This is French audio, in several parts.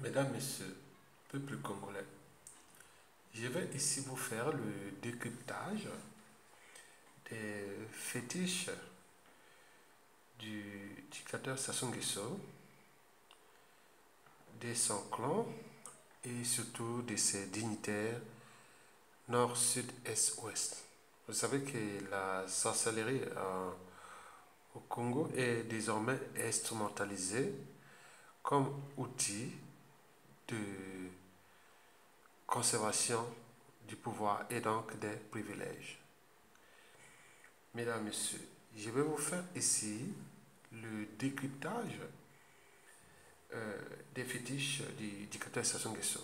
Mesdames, Messieurs, peuple congolais, je vais ici vous faire le décryptage des fétiches du dictateur Sassou Nguesso, de son clan et surtout de ses dignitaires nord, sud, est, ouest. Vous savez que la sorcellerie au Congo est désormais instrumentalisée comme outil de conservation du pouvoir et donc des privilèges. Mesdames, Messieurs, je vais vous faire ici le décryptage des fétiches du dictateur Sassou Nguesso.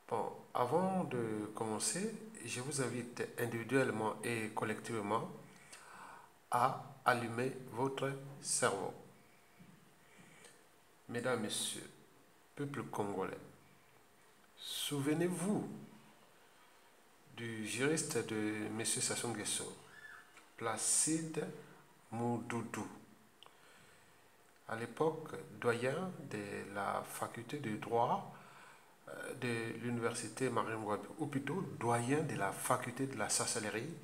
Bon, avant de commencer, je vous invite individuellement et collectivement à allumer votre cerveau. Mesdames, Messieurs, peuple congolais, souvenez-vous du juriste de M. Sassou Nguesso, Placide Moudoudou, à l'époque doyen de la faculté de droit de l'université Marine Wabi, ou plutôt doyen de la faculté de la sorcellerie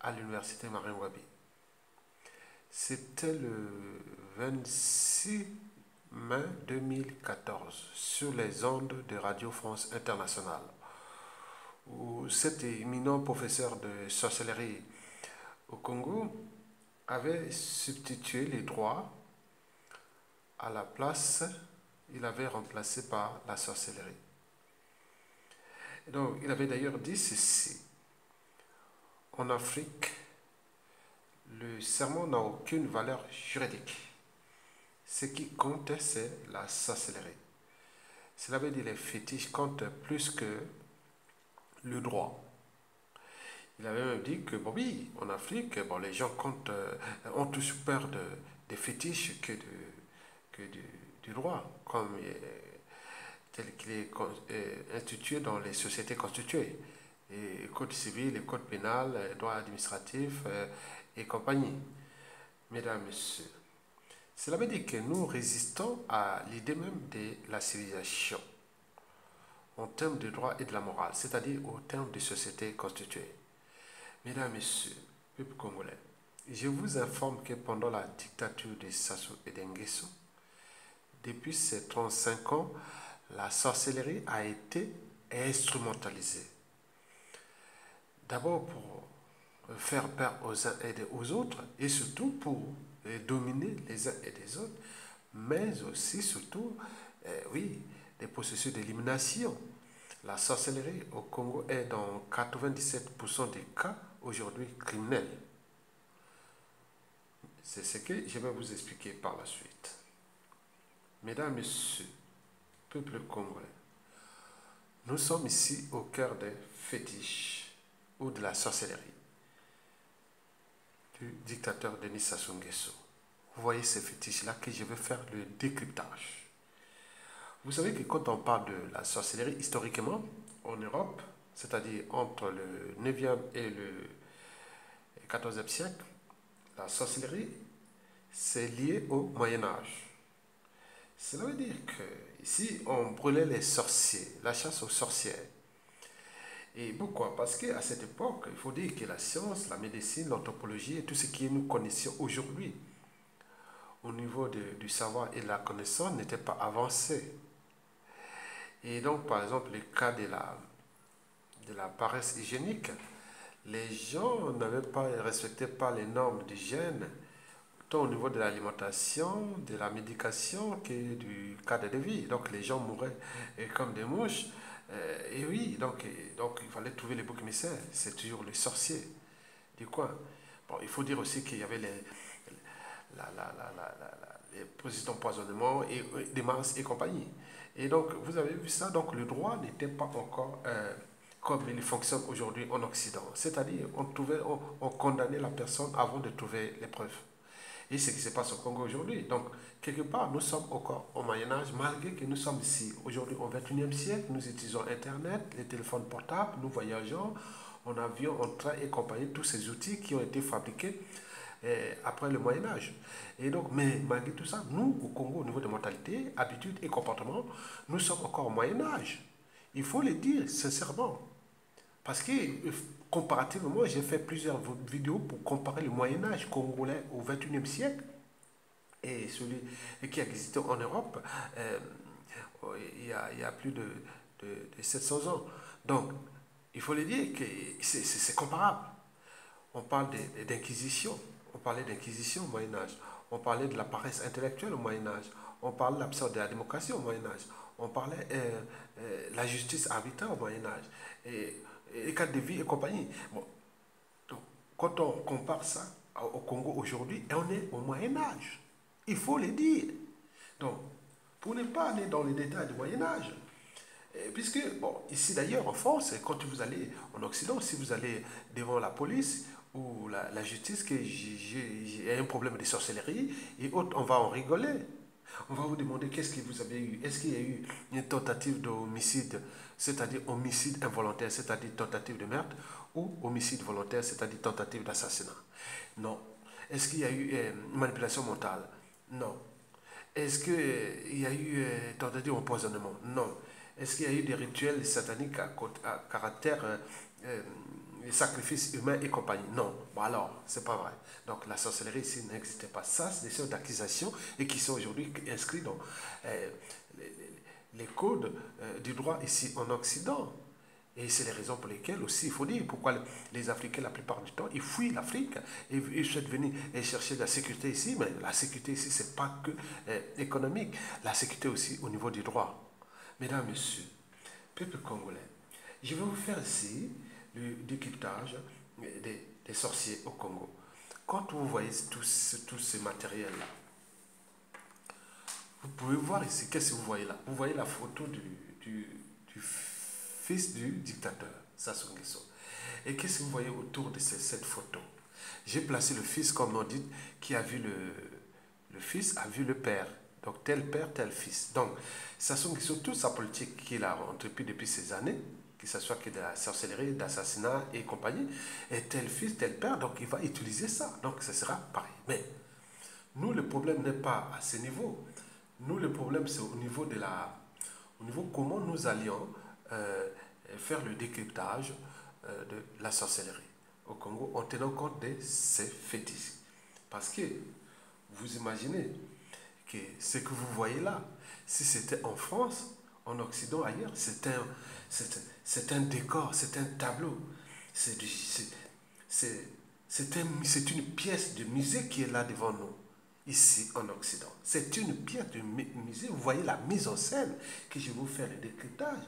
à l'université Marine Wabi. C'était le 26 mai 2014 sur les ondes de Radio France Internationale, où cet éminent professeur de sorcellerie au Congo avait substitué les droits à la place, il avait remplacé par la sorcellerie. Et donc, il avait d'ailleurs dit ceci: en Afrique, le serment n'a aucune valeur juridique. Ce qui compte, c'est la sorcellerie. Cela veut dire que les fétiches comptent plus que le droit. Il avait même dit que, bon, oui, en Afrique, bon, les gens ont tous peur des fétiches que du droit, comme tel qu'il est institué dans les sociétés constituées. Et code civil, le code pénal, droit administratif et compagnie. Mesdames, Messieurs, cela veut dire que nous résistons à l'idée même de la civilisation en termes de droit et de la morale, c'est-à-dire au terme de sociétés constituées. Mesdames, Messieurs, peuple congolais, je vous informe que pendant la dictature de Sassou et d'Nguesso, depuis ces 35 ans, la sorcellerie a été instrumentalisée. D'abord pour faire peur aux uns et aux autres, et surtout pour dominer les uns et les autres, mais aussi, surtout, oui, des processus d'élimination. La sorcellerie au Congo est dans 97% des cas aujourd'hui criminelle. C'est ce que je vais vous expliquer par la suite. Mesdames, Messieurs, peuple congolais, nous sommes ici au cœur des fétiches ou de la sorcellerie du dictateur Denis Sassou Nguesso. Vous voyez ces fétiches-là que je vais faire le décryptage. Vous savez que quand on parle de la sorcellerie, historiquement, en Europe, c'est-à-dire entre le 9e et le 14e siècle, la sorcellerie, c'est lié au Moyen-Âge. Cela veut dire que ici, on brûlait les sorciers, la chasse aux sorcières. Et pourquoi? Parce qu'à cette époque, il faut dire que la science, la médecine, l'anthropologie et tout ce que nous connaissions aujourd'hui, au niveau du savoir et de la connaissance, n'était pas avancé. Et donc, par exemple, le cas de la paresse hygiénique, les gens respectaient pas les normes d'hygiène, tant au niveau de l'alimentation, de la médication que du cadre de vie. Donc, les gens mouraient comme des mouches. Et oui, donc il fallait trouver les boucs émissaires. C'est toujours les sorciers du coin. Bon, il faut dire aussi qu'il y avait les processus d'empoisonnement et des masses et compagnie. Et donc, vous avez vu ça, donc le droit n'était pas encore comme il fonctionne aujourd'hui en Occident. C'est-à-dire, on condamnait la personne avant de trouver les preuves. Et c'est ce qui se passe au Congo aujourd'hui. Donc, quelque part, nous sommes encore au Moyen-Âge, malgré que nous sommes ici. Aujourd'hui, au XXIe siècle, nous utilisons Internet, les téléphones portables, nous voyageons en avion, en train et compagnie, tous ces outils qui ont été fabriqués après le Moyen-Âge. Et donc, mais malgré tout ça, nous, au Congo, au niveau de mentalité, habitudes et comportements, nous sommes encore au Moyen-Âge. Il faut le dire sincèrement. Parce que, comparativement, j'ai fait plusieurs vidéos pour comparer le Moyen-Âge congolais au XXIe siècle et celui qui existait en Europe euh, il y a plus de 700 ans. Donc, il faut le dire que c'est comparable. On parle d'inquisition. On parlait d'inquisition au Moyen Âge. On parlait de la paresse intellectuelle au Moyen Âge. On parlait de l'absence de la démocratie au Moyen Âge. On parlait de la justice arbitraire au Moyen Âge. Et les cadres de vie et compagnie. Bon, donc, quand on compare ça au Congo aujourd'hui, on est au Moyen Âge. Il faut le dire. Donc, pour ne pas aller dans les détails du Moyen Âge, puisque, bon, ici d'ailleurs en France, quand vous allez en Occident, si vous allez devant la police ou la justice, que j'ai un problème de sorcellerie et autres, on va en rigoler. On va vous demander qu'est-ce que vous avez eu. Est-ce qu'il y a eu une tentative d'homicide, c'est-à-dire homicide involontaire, c'est-à-dire tentative de meurtre, ou homicide volontaire, c'est-à-dire tentative d'assassinat? Non. Est-ce qu'il y a eu manipulation mentale? Non. Est-ce qu'il y a eu tentative d'empoisonnement? Non. Est-ce qu'il y a eu des rituels sataniques à caractère euh, sacrifice humain et compagnie? Non. Bon alors, c'est pas vrai. Donc la sorcellerie ici n'existait pas. Ça, c'est des sortes d'accusations et qui sont aujourd'hui inscrits dans euh, les, les codes du droit ici en Occident. Et c'est les raisons pour lesquelles aussi, il faut dire, pourquoi les Africains, la plupart du temps, ils fuient l'Afrique et ils souhaitent venir chercher la sécurité ici. Mais la sécurité ici, ce n'est pas que économique. La sécurité aussi au niveau du droit. Mesdames, Messieurs, peuple congolais, je vais vous faire ici le décryptage des sorciers au Congo. Quand vous voyez tous ces matériels-là, vous pouvez voir ici, qu'est-ce que vous voyez là? Vous voyez la photo du fils du dictateur, Sassou Nguesso. Et qu'est-ce que vous voyez autour de cette photo? J'ai placé le fils, comme on dit, qui a vu le fils, a vu le père. Donc tel père, tel fils. Donc Sassou Nguesso, toute sa politique qu'il a entrepris depuis ces années, que ce soit que de la sorcellerie, d'assassinat et compagnie, et tel fils, tel père, donc il va utiliser ça. Donc ce sera pareil. Mais nous, le problème n'est pas à ce niveau. Nous, le problème, c'est au niveau comment nous allions euh, faire le décryptage de la sorcellerie au Congo en tenant compte de ces fétiches. Parce que vous imaginez que ce que vous voyez là, si c'était en France, en Occident, ailleurs, c'est un décor, c'est un tableau, c'est c'est une pièce de musée qui est là devant nous, ici en Occident. C'est une pièce de musée, vous voyez la mise en scène que je vais vous faire le décryptage.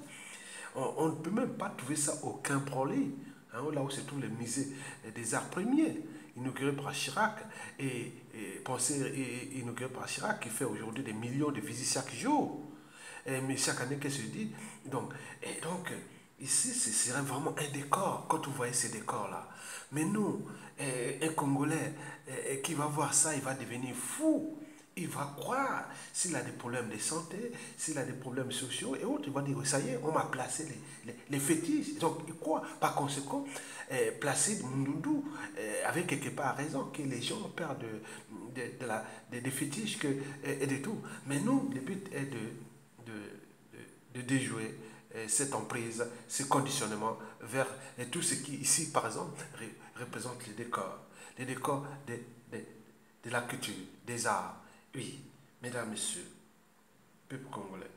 On ne peut même pas trouver ça au Quimbranly, hein, là où se trouve le musée des arts premiers, inauguré par Chirac, inauguré par Chirac, qui fait aujourd'hui des millions de visites chaque jour. Mais chaque année, qu'est-ce que je dis? Donc, ici, ce serait vraiment un décor, quand vous voyez ces décors-là. Mais nous, un Congolais qui va voir ça, il va devenir fou. Il va croire, s'il a des problèmes de santé, s'il a des problèmes sociaux et autres, il va dire, ça y est, on m'a placé les fétiches. Donc, il croit. Par conséquent, placer Mundundu avec quelque part raison, que les gens ont peur des fétiches et de tout. Mais nous, le but est de déjouer cette emprise, ce conditionnement vers tout ce qui, ici, par exemple, représente les décors de la culture, des arts. Oui, mesdames, messieurs, peuple congolais.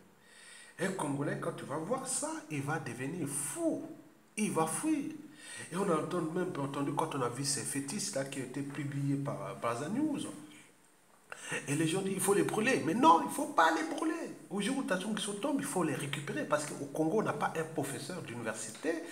Un Congolais, quand tu vas voir ça, il va devenir fou. Il va fuir. Et on a même entendu quand on a vu ces fétiches là qui ont été publiés par Baza News. Et les gens disent il faut les brûler. Mais non, il ne faut pas les brûler. Au jour où Tatsung Nguesso tombe, il faut les récupérer. Parce qu'au Congo, on n'a pas un professeur d'université,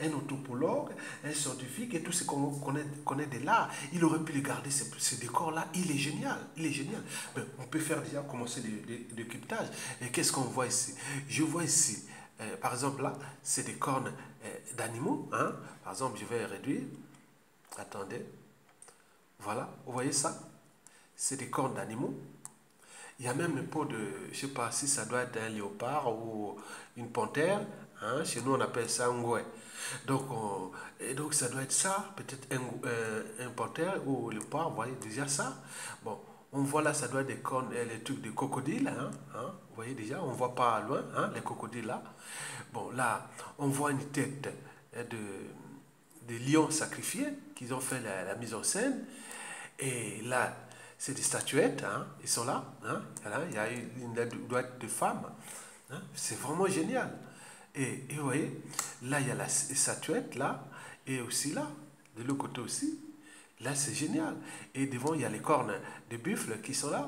un anthropologue, un scientifique et tout ce qu'on connaît de l'art. Il aurait pu les garder, ce décor-là. Il est génial. Il est génial. Mais on peut faire déjà commencer le cryptage. Et qu'est-ce qu'on voit ici? Je vois ici, par exemple, là, c'est des cornes d'animaux. Hein? Par exemple, je vais réduire. Attendez. Voilà, vous voyez ça? C'est des cornes d'animaux. Il y a même une peau de, je sais pas si ça doit être un léopard ou une panthère. Hein. Chez nous, on appelle ça un ngoué. Et donc ça doit être ça, peut-être un panthère ou léopard, vous voyez déjà ça. Bon, on voit là, ça doit être des cornes, les trucs de crocodile. Vous voyez déjà, on voit pas loin, hein, les crocodiles là. Bon, là, on voit une tête de lion sacrifié qu'ils ont fait la mise en scène. Et là, c'est des statuettes, hein, ils sont là. Hein, voilà, il y a une doit être de femmes. Hein, c'est vraiment génial. Et vous voyez, là, il y a la statuette, là, et aussi là, de l'autre côté aussi. Là, c'est génial. Et devant, il y a les cornes de buffle qui sont là.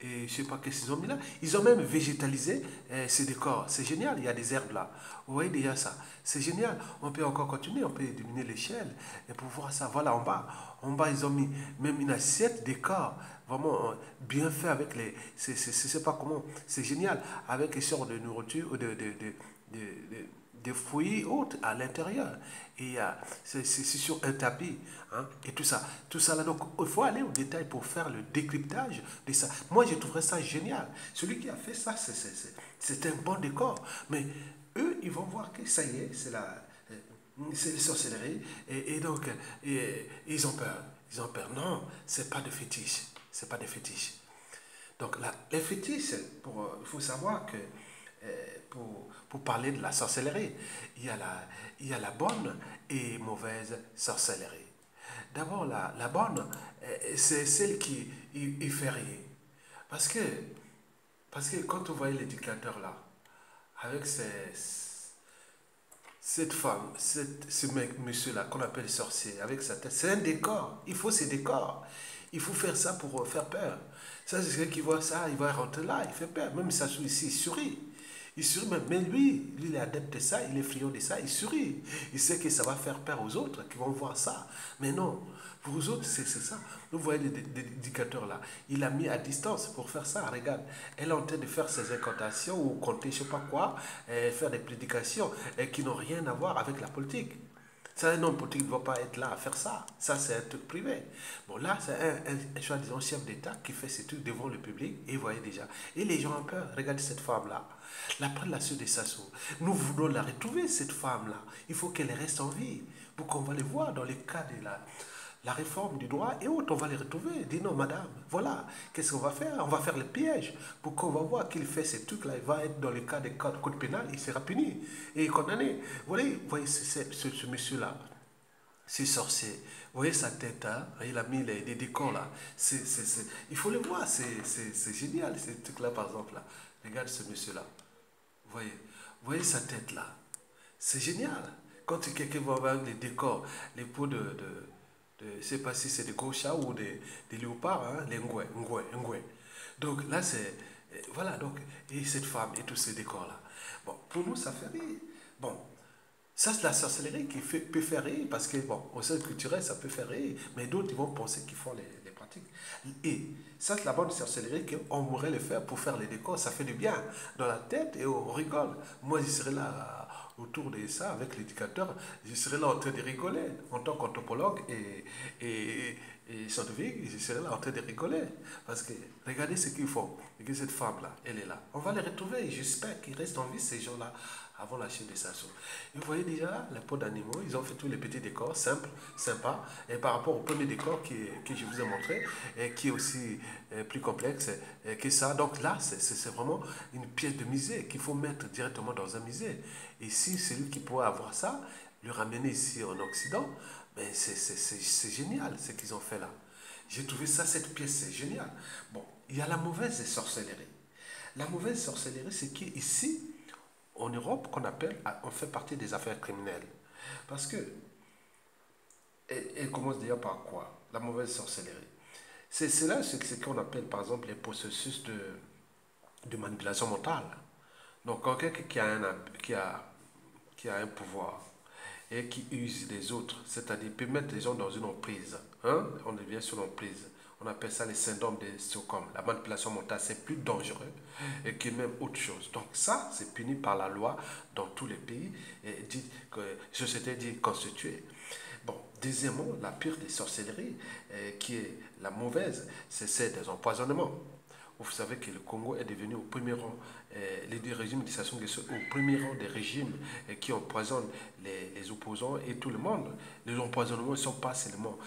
Et je ne sais pas qu'est-ce qu'ils ont mis là. Ils ont même végétalisé ces décors. C'est génial, il y a des herbes là. Vous voyez déjà ça. C'est génial. On peut encore continuer, on peut diminuer l'échelle et pour voir ça. Voilà, en bas. En bas, ils ont mis même une assiette décor. Vraiment bien fait avec les. C'est pas comment. C'est génial. Avec une sorte de nourriture, de, des fruits autres à l'intérieur. Et c'est sur un tapis. Hein, et tout ça. Tout ça là. Donc, il faut aller au détail pour faire le décryptage de ça. Moi, je trouverais ça génial. Celui qui a fait ça, c'est un bon décor. Mais eux, ils vont voir que ça y est, c'est les sorcelleries. Et donc, ils ont peur. Ils ont peur. Non, c'est pas de fétiche. C'est pas de fétiche. Donc, là, les fétiches, il faut savoir que pour parler de la sorcellerie, il y a la bonne et mauvaise sorcellerie. D'abord, la bonne, c'est celle qui il fait rire. Parce que, parce que quand on voyait l'éducateur là, avec cette femme, ce mec, monsieur là, qu'on appelle sorcier, avec sa tête, c'est un décor. Il faut ces décors. Il faut faire ça pour faire peur. Ça, c'est quelqu'un qui voit ça, il va rentrer là, il fait peur. Même ça, ici, il sourit. Il sourit même. Mais lui, il est adepte de ça, il est friand de ça, il sourit. Il sait que ça va faire peur aux autres qui vont voir ça. Mais non, pour vous autres, c'est ça. Vous voyez l'éducateur là. Il a mis à distance pour faire ça. Regarde, elle est en train de faire ses incantations ou compter je ne sais pas quoi, faire des prédications qui n'ont rien à voir avec la politique. Ça, un homme politique ne doit pas être là à faire ça. Ça, c'est un truc privé. Bon, là, c'est un chef d'État qui fait ces trucs devant le public, et vous voyez déjà. Et les gens ont peur. Regardez cette femme-là. La prenne la sueur de Sassou. Nous voulons la retrouver, cette femme-là. Il faut qu'elle reste en vie. Pour qu'on va les voir dans les cas de la réforme du droit et autres, on va les retrouver. Dis non, madame, voilà, qu'est-ce qu'on va faire? On va faire le piège pour qu'on va voir qu'il fait ces trucs-là. Il va être dans le cas des codes pénal, il sera puni et condamné. Vous voyez ce monsieur-là, c'est sorcier. Vous voyez sa tête, hein? Il a mis des décors là. Il faut le voir, c'est génial, ces trucs-là, par exemple. Là. Regarde ce monsieur-là. Vous voyez sa tête là. C'est génial. Quand quelqu'un va voir les décors, les peaux je ne sais pas si c'est des gros chats ou des léopards, hein, les ngouais, ngouais, ngouais. Donc là, voilà, donc, et cette femme et tous ces décors-là. Bon, pour nous, ça fait rire. Bon, ça, c'est la sorcellerie qui peut faire rire, parce que, bon, au sein culturel, ça peut faire rire, mais d'autres, ils vont penser qu'ils font les pratiques. Et ça, c'est la bonne sorcellerie qu'on pourrait le faire pour faire les décors. Ça fait du bien dans la tête et on rigole. Moi, je serais là autour de ça avec l'éducateur. Je serais là en train de rigoler en tant qu'anthropologue et scientifique. Je serais là en train de rigoler. Parce que regardez ce qu'ils font. Et que cette femme-là, elle est là. On va les retrouver. J'espère qu'ils restent en vie, ces gens-là, avant la chute de Sassou. Et vous voyez déjà les peaux d'animaux, ils ont fait tous les petits décors simples, sympas. Et par rapport au premier décor que je vous ai montré, et qui est aussi plus complexe que ça. Donc là, c'est vraiment une pièce de musée qu'il faut mettre directement dans un musée. Et si c'est lui qui pourrait avoir ça, le ramener ici en Occident, ben c'est génial ce qu'ils ont fait là. J'ai trouvé ça, cette pièce, c'est génial. Bon, il y a la mauvaise sorcellerie. La mauvaise sorcellerie, c'est qu'ici, en Europe, qu'on appelle, on fait partie des affaires criminelles. Parce que, elle commence d'ailleurs par quoi? La mauvaise sorcellerie. C'est là ce qu'on appelle, par exemple, les processus de manipulation mentale. Donc, quand quelqu'un qui a un pouvoir et qui use les autres, c'est-à-dire peut mettre les gens dans une emprise, hein? On devient sur l'emprise. On appelle ça les syndromes de Stockholm. La manipulation mentale, c'est plus dangereux et que même autre chose. Donc ça, c'est puni par la loi dans tous les pays et dit que société dit constituée. Bon, deuxièmement, la pire des sorcelleries, qui est la mauvaise, c'est celle des empoisonnements. Vous savez que le Congo est devenu au premier rang, les régimes de Sassou Nguesso, au premier rang des régimes qui empoisonnent les opposants et tout le monde. Les empoisonnements ne sont pas seulement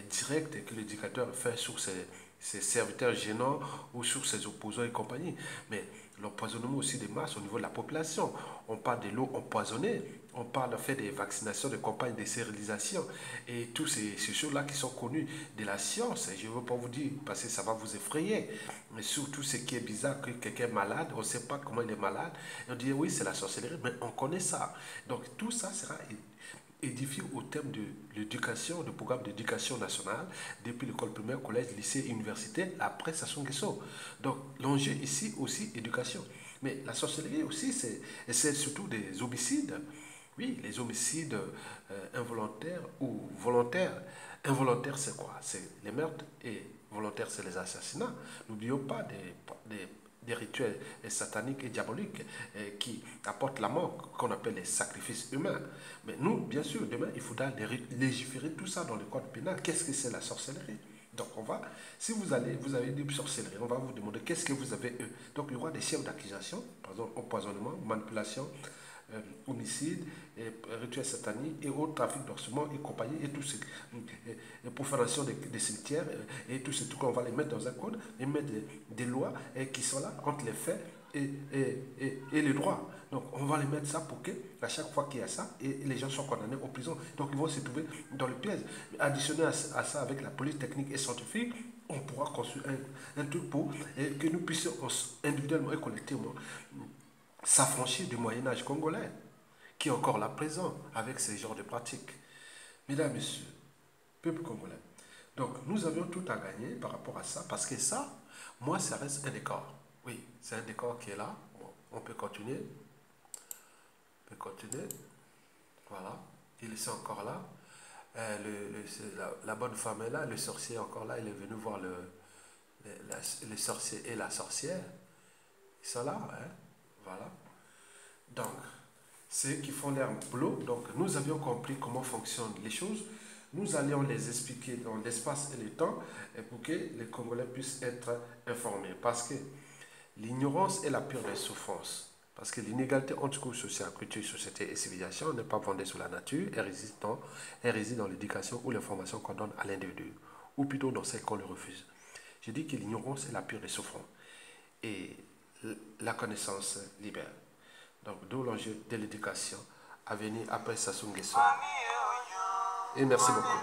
directs que l'éducateur fait sur ses serviteurs gênants ou sur ses opposants et compagnie, mais l'empoisonnement aussi des masses au niveau de la population. On parle de l'eau empoisonnée, on parle fait des vaccinations, de campagnes de stérilisation et tous ces choses-là qui sont connues de la science. Je ne veux pas vous dire parce que ça va vous effrayer, mais surtout ce qui est bizarre, que quelqu'un est malade, on ne sait pas comment il est malade, et on dit oui c'est la sorcellerie, mais on connaît ça. Donc tout ça sera édifié au thème de l'éducation, du programme d'éducation nationale, depuis l'école primaire, collège, lycée, université, après Sassou Nguesso. Donc l'enjeu ici aussi, éducation. Mais la sorcellerie aussi, c'est surtout des homicides. Oui, les homicides involontaires ou volontaires. Involontaires, c'est quoi? C'est les meurtres et volontaires, c'est les assassinats. N'oublions pas des rituels sataniques et diaboliques qui apportent la mort, qu'on appelle les sacrifices humains. Mais nous, bien sûr, demain, il faudra légiférer tout ça dans le code pénal. Qu'est-ce que c'est la sorcellerie? Donc on va, si vous avez dit sorcellerie, on va vous demander qu'est-ce que vous avez eux. Donc il y aura des chefs d'accusation, par exemple empoisonnement, manipulation, homicide, rituel satanique et autres trafic d'ossements et compagnie et tout ce profanation des cimetières et tous ces trucs, on va les mettre dans un code et mettre des lois qui sont là entre les faits et les droits. Donc on va les mettre ça pour que à chaque fois qu'il y a ça, et les gens sont condamnés en prison. Donc ils vont se trouver dans le piège. Additionné à ça avec la police technique et scientifique, on pourra construire un truc pour que nous puissions individuellement et collectivement s'affranchir du Moyen-Âge congolais, qui est encore là présent avec ces genres de pratiques. Mesdames, Messieurs, peuple congolais. Donc nous avions tout à gagner par rapport à ça, parce que ça, moi, ça reste un décor. Oui, c'est un décor qui est là. Bon, on peut continuer. On peut continuer. Voilà. Il est encore là. La bonne femme est là. Le sorcier est encore là. Il est venu voir le sorcier et la sorcière. Ils sont là. Hein? Voilà. Donc, ceux qui font leur boulot, donc nous avions compris comment fonctionnent les choses. Nous allions les expliquer dans l'espace et le temps pour que les Congolais puissent être informés. Parce que l'ignorance est la pire des souffrances. Parce que l'inégalité entre couches sociales, culture, société et civilisation n'est pas fondée sur la nature, elle réside dans l'éducation ou l'information qu'on donne à l'individu, ou plutôt dans celle qu'on lui refuse. Je dis que l'ignorance est la pire des souffrances. Et la connaissance libère. Donc, d'où l'enjeu de l'éducation à venir après Sassou Nguesso. Et merci beaucoup.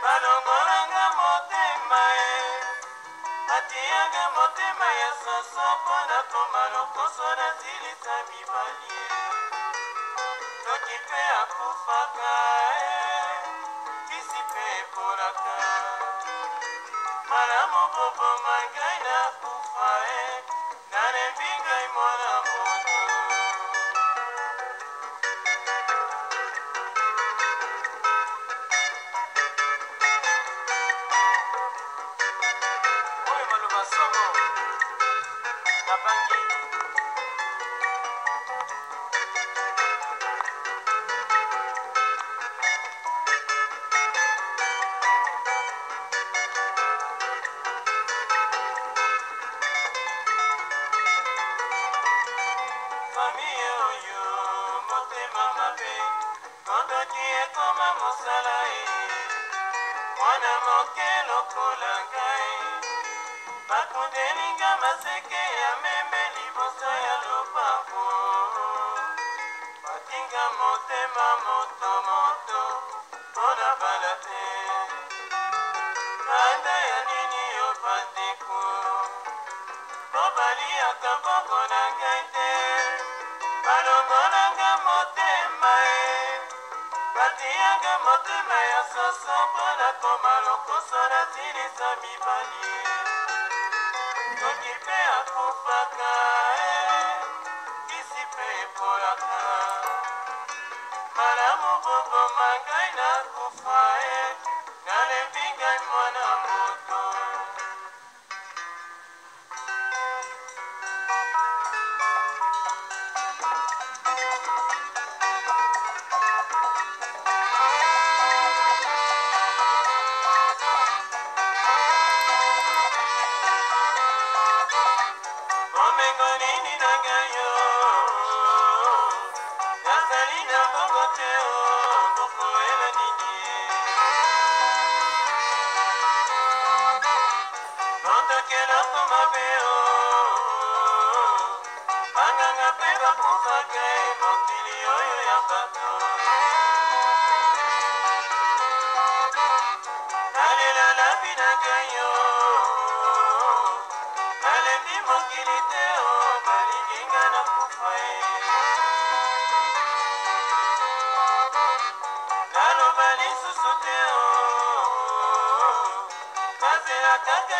Balongolanga motema atianga motema ya soso mpona koma lokoso na silisa mibali soki mpe akufaka kisi mpe ekolaka malamu boboma ngai nakufa nalembi ngai mwana moto famille oyo motema mabe kondoki ekoma mosala mwana moke lokola ngai bakundelinga maseke ya meme liboso ya lopango batinga motema motomoto mpona bala te kanda ya nini yo bandeko po baliaka mbongo na ngai te balongolanga motema batianga motema ya soso mpona koma lokoso na silisa mibali soki mpe akufaka epolaka malamu boboma ngai nakufa nalembi ngai mwana moto nini na ngai yo nazali na bongo te bokoyela nini mondokeloko mabe banganga mpe bakufaka mokili oyo ya bato nalela labi na ngai yo nalembi mokili te balingi nga na kufa naloba lisusu te nazela kaka